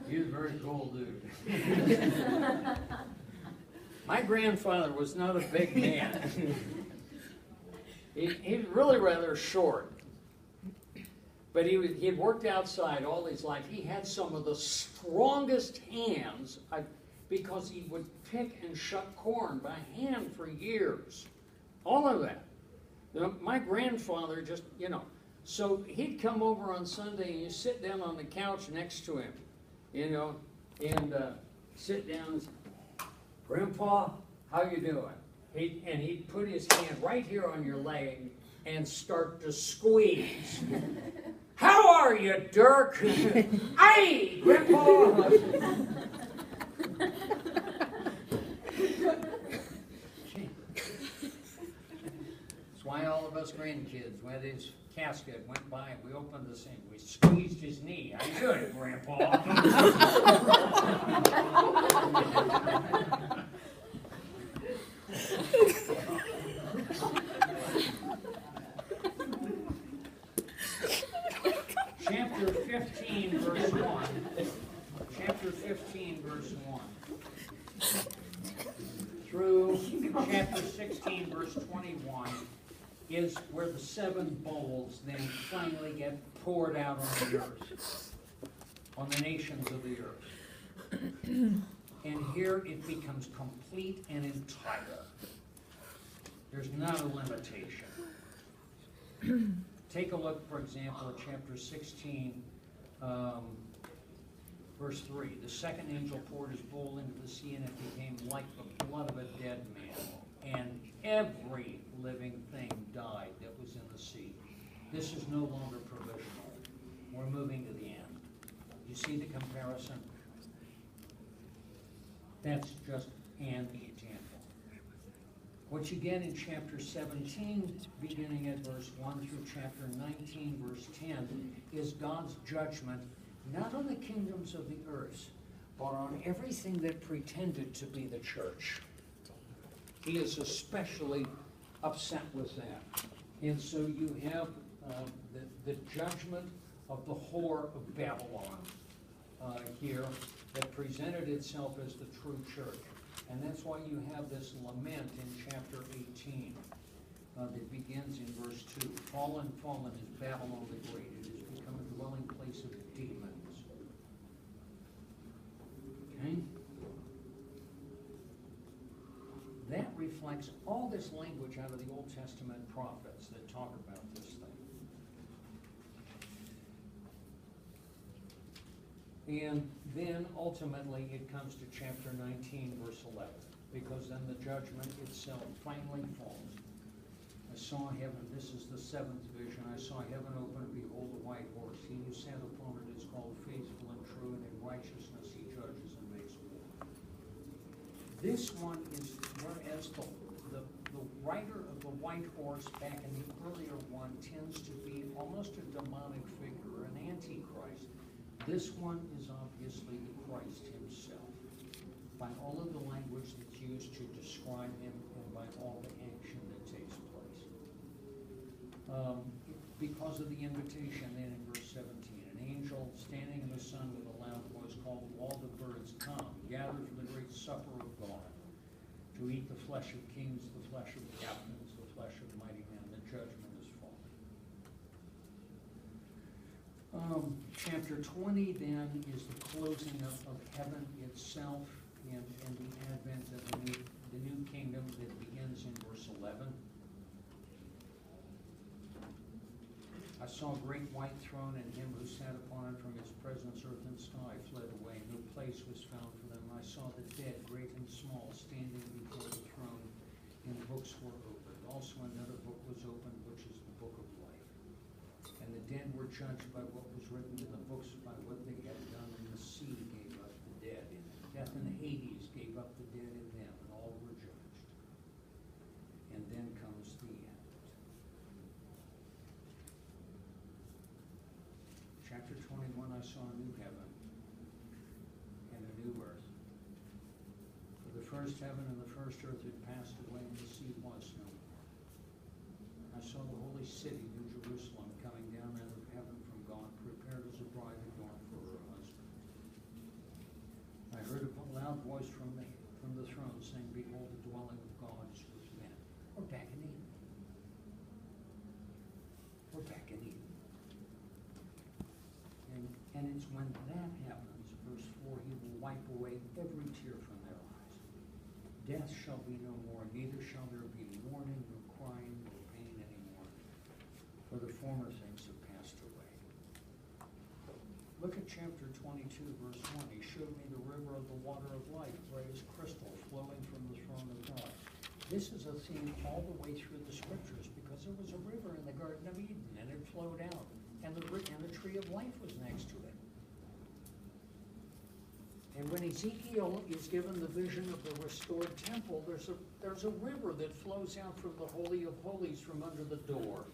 He was a very cool dude. My grandfather was not a big man. He was really rather short. But he had worked outside all his life. He had some of the strongest hands because he would pick and shuck corn by hand for years. All of that. My grandfather just, so he'd come over on Sunday and you sit down on the couch next to him, and sit down and say, "Grandpa, how you doing?" He'd put his hand right here on your leg and start to squeeze. "How are you, Dirk?" "Hey, Grandpa!" That's why all of us grandkids, when his casket went by, we opened the sink, we squeezed his knee. "How you doing, Grandpa?" Chapter 15, verse 1. Chapter 15, verse 1. Through chapter 16, verse 21 is where the 7 bowls then finally get poured out on the earth, on the nations of the earth. And here it becomes complete and entire. There's not a limitation. Take a look, for example, at chapter 16, verse 3. "The second angel poured his bowl into the sea, and it became like the blood of a dead man. And every living thing died that was in the sea." This is no longer provisional. We're moving to the end. You see the comparison? That's just an example. What you get in chapter 17, beginning at verse 1 through chapter 19, verse 10, is God's judgment, not on the kingdoms of the earth, but on everything that pretended to be the church. He is especially upset with that. And so you have the judgment of the whore of Babylon here that presented itself as the true church. And that's why you have this lament in chapter 18 that begins in verse 2. "Fallen, fallen is Babylon the Great. It has become a dwelling place of demons." Okay? That reflects all this language out of the Old Testament prophets that talk about this thing. And then ultimately it comes to chapter 19, verse 11, because then the judgment itself finally falls. "I saw heaven," this is the 7th vision, "I saw heaven open, and behold a white horse. He who sat upon it is called Faithful and True, and in righteousness he judges and makes war." This one is, whereas the rider of the white horse back in the earlier one tends to be almost a demonic figure, an antichrist. This one is obviously the Christ himself, by all of the language that's used to describe him and by all the action that takes place. Because of the invitation then in verse 17, "An angel standing in the sun with a loud voice called to all the birds, 'Come, gather for the great supper of God, to eat the flesh of kings, the flesh of captains, the flesh of mighty men. The judgment is fallen.'" Chapter 20 then is the closing of heaven itself and the advent of the new kingdom that begins in verse 11. "I saw a great white throne, and him who sat upon it. From his presence earth and sky fled away. No place was found for them. I saw the dead, great and small, standing before the throne, and books were opened. Also another book was opened, which is the book of life. And the dead were judged by what was written in the books, by what they had done, and the sea gave up the dead in it. Death and Hades gave up the dead in them, and all were judged. And then comes the end. Chapter 21, "I saw a new heaven and a new earth. For the first heaven and the first earth had passed away, and the sea was no more. I saw the holy city, New Jerusalem, coming down out of heaven from God, voice from the throne saying, "Behold, the dwelling of God is with men." We're back in Eden. We're back in Eden. And it's when that happens, verse 4, he will wipe away every tear from their eyes. Death shall be no more, neither shall there be mourning, nor crying, nor pain anymore, for the former things have passed away. Look at chapter 22, verse 1. He showed me the river of the water of life, bright as crystal, flowing from the throne of God. This is a theme all the way through the scriptures, because there was a river in the Garden of Eden, and it flowed out, and the tree of life was next to it. And when Ezekiel is given the vision of the restored temple, there's a river that flows out from the Holy of Holies from under the door.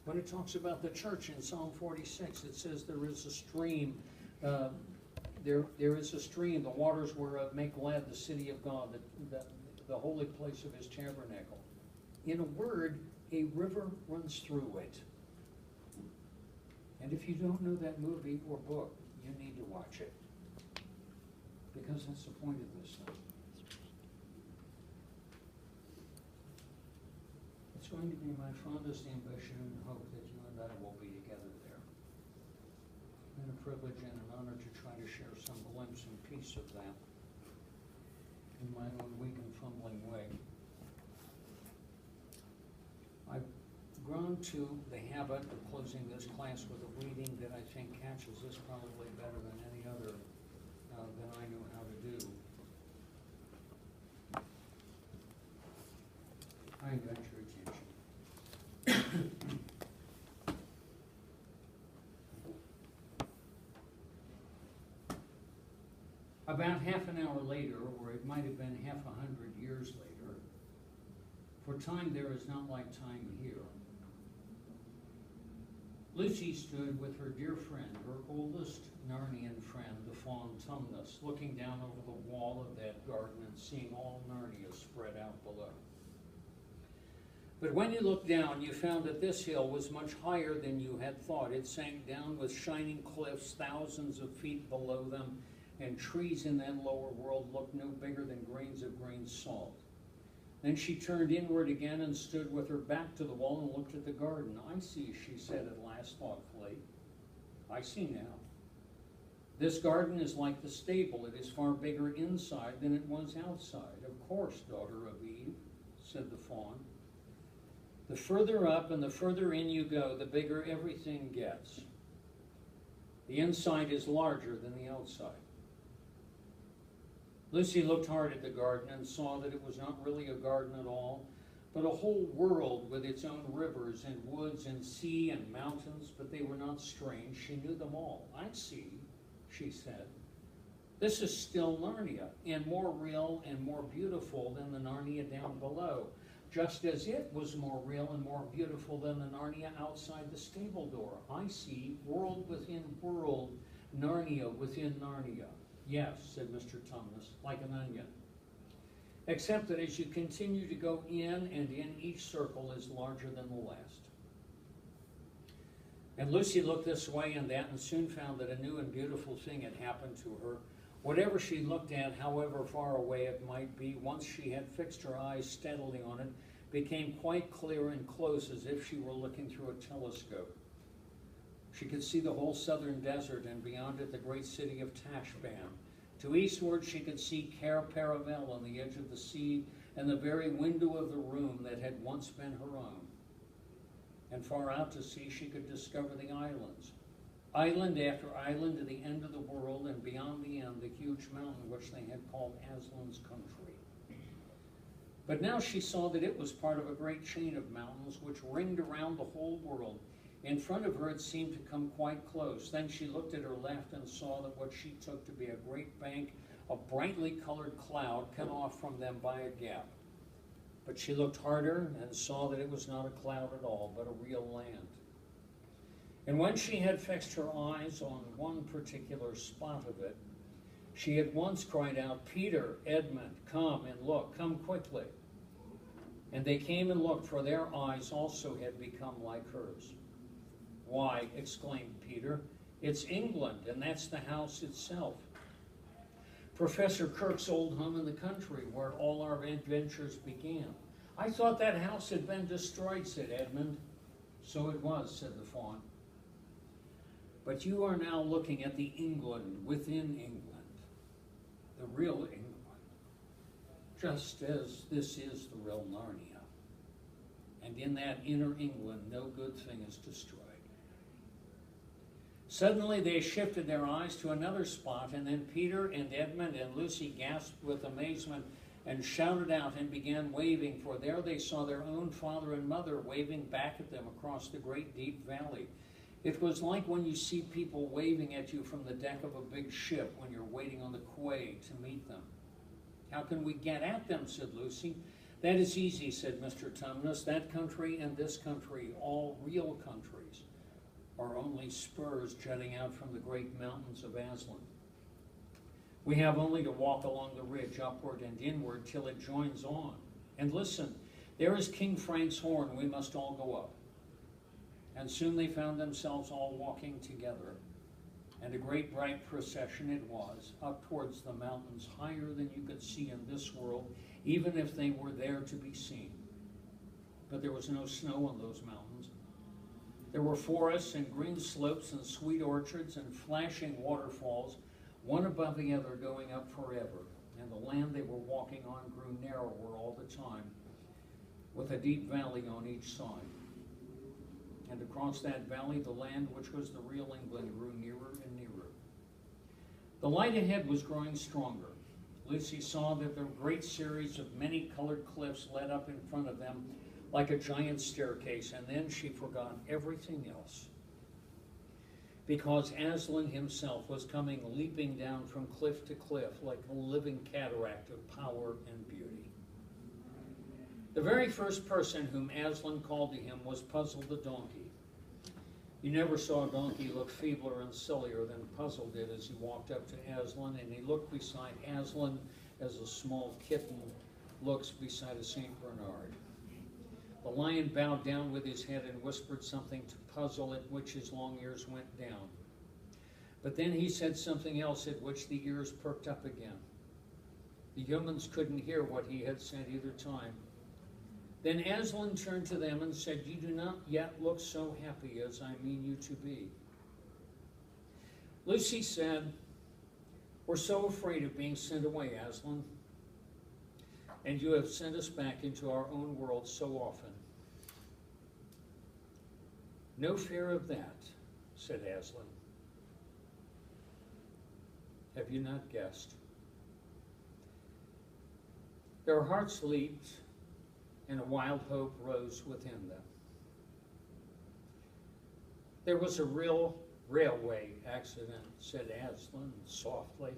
When it talks about the church in Psalm 46, it says there is a stream. There is a stream, the waters whereof make glad the city of God, the holy place of his tabernacle. In a word, a river runs through it. And if you don't know that movie or book, you need to watch it, because that's the point of this thing. It's going to be my fondest ambition and hope that you and I will be together there. It's been a privilege and an honor to try to share some glimpse and piece of that in my own weak and fumbling way. I've grown to the habit of closing this class with a reading that I think catches this probably better than any other that I know how to do. I got your attention. About half an hour later, or it might have been 100 years later, for time there is not like time here, Lucy stood with her dear friend, her oldest Narnian friend, the fawn Tumnus, looking down over the wall of that garden and seeing all Narnia spread out below. But when you looked down, you found that this hill was much higher than you had thought. It sank down with shining cliffs thousands of feet below them, and trees in that lower world looked no bigger than grains of green salt. Then she turned inward again and stood with her back to the wall and looked at the garden. "I see," she said at last thoughtfully. "I see now. This garden is like the stable. It is far bigger inside than it was outside." "Of course, daughter of Eve," said the fawn. "The further up and the further in you go, the bigger everything gets. The inside is larger than the outside." Lucy looked hard at the garden and saw that it was not really a garden at all, but a whole world with its own rivers and woods and sea and mountains, but they were not strange. She knew them all. "I see," she said. "This is still Narnia, and more real and more beautiful than the Narnia down below, just as it was more real and more beautiful than the Narnia outside the stable door. I see world within world, Narnia within Narnia." "Yes," said Mr. Tumnus, "like an onion. Except that as you continue to go in and in, each circle is larger than the last." And Lucy looked this way and that and soon found that a new and beautiful thing had happened to her. Whatever she looked at, however far away it might be, once she had fixed her eyes steadily on it, became quite clear and close, as if she were looking through a telescope. She could see the whole southern desert, and beyond it the great city of Tashbaan. To eastward she could see Cair Paravel on the edge of the sea, and the very window of the room that had once been her own. And far out to sea she could discover the islands. Island after island to the end of the world, and beyond the end the huge mountain which they had called Aslan's country. But now she saw that it was part of a great chain of mountains which ringed around the whole world. In front of her it seemed to come quite close. Then she looked at her left and saw that what she took to be a great bank of brightly colored cloud cut off from them by a gap. But she looked harder and saw that it was not a cloud at all, but a real land. And when she had fixed her eyes on one particular spot of it, she at once cried out, "Peter, Edmund, come and look, come quickly." And they came and looked, for their eyes also had become like hers. "Why," exclaimed Peter, "it's England, and that's the house itself." Professor Kirk's old home in the country where all our adventures began. I thought that house had been destroyed, said Edmund. So it was, said the fawn. But you are now looking at the England within England, the real England, just as this is the real Narnia. And in that inner England, no good thing is destroyed. Suddenly they shifted their eyes to another spot, and then Peter and Edmund and Lucy gasped with amazement and shouted out and began waving, for there they saw their own father and mother waving back at them across the great deep valley. It was like when you see people waving at you from the deck of a big ship when you're waiting on the quay to meet them. How can we get at them, said Lucy. That is easy, said Mr. Tumnus. That country and this country, all real countries, are only spurs jutting out from the great mountains of Aslan. We have only to walk along the ridge upward and inward till it joins on. And listen, there is King Frank's horn. We must all go up. And soon they found themselves all walking together. And a great bright procession it was, up towards the mountains, higher than you could see in this world, even if they were there to be seen. But there was no snow on those mountains. There were forests and green slopes and sweet orchards and flashing waterfalls, one above the other going up forever. And the land they were walking on grew narrower all the time, with a deep valley on each side. And across that valley, the land which was the real England grew nearer and nearer. The light ahead was growing stronger. Lucy saw that the great series of many-colored cliffs led up in front of them like a giant staircase, and then she forgot everything else, because Aslan himself was coming leaping down from cliff to cliff like a living cataract of power and beauty. The very first person whom Aslan called to him was Puzzle the donkey. You never saw a donkey look feebler and sillier than Puzzle did as he walked up to Aslan, and he looked beside Aslan as a small kitten looks beside a St. Bernard. The lion bowed down with his head and whispered something to Puzzle, at which his long ears went down. But then he said something else, at which the ears perked up again. The humans couldn't hear what he had said either time. Then Aslan turned to them and said, "You do not yet look so happy as I mean you to be." Lucy said, "We're so afraid of being sent away, Aslan, and you have sent us back into our own world so often." "No fear of that," said Aslan. "Have you not guessed?" Their hearts leaped, and a wild hope rose within them. "There was a real railway accident," said Aslan softly.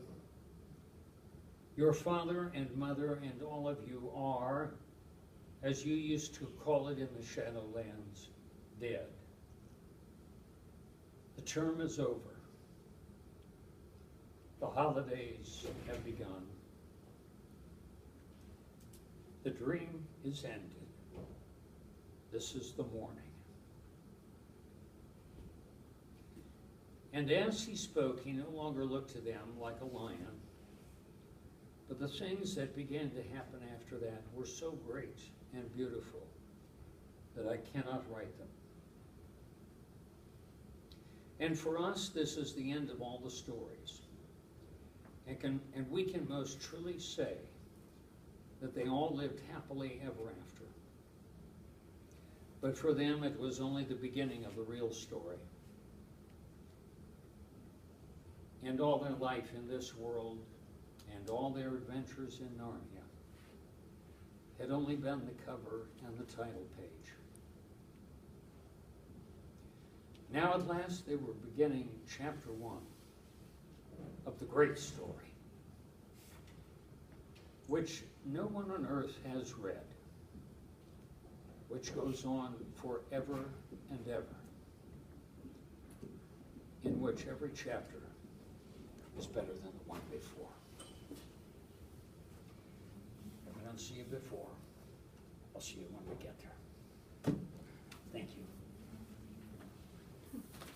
"Your father and mother and all of you are, as you used to call it in the Shadowlands, dead. The term is over. The holidays have begun. The dream is ended. This is the morning." And as he spoke, he no longer looked to them like a lion. But the things that began to happen after that were so great and beautiful that I cannot write them. And for us, this is the end of all the stories. And we can most truly say that they all lived happily ever after. But for them, it was only the beginning of the real story. And all their life in this world and all their adventures in Narnia had only been the cover and the title page. Now at last they were beginning chapter 1 of the great story, which no one on earth has read, which goes on forever and ever, in which every chapter is better than the one before. If I don't see you before, I'll see you when we get there. Thank you.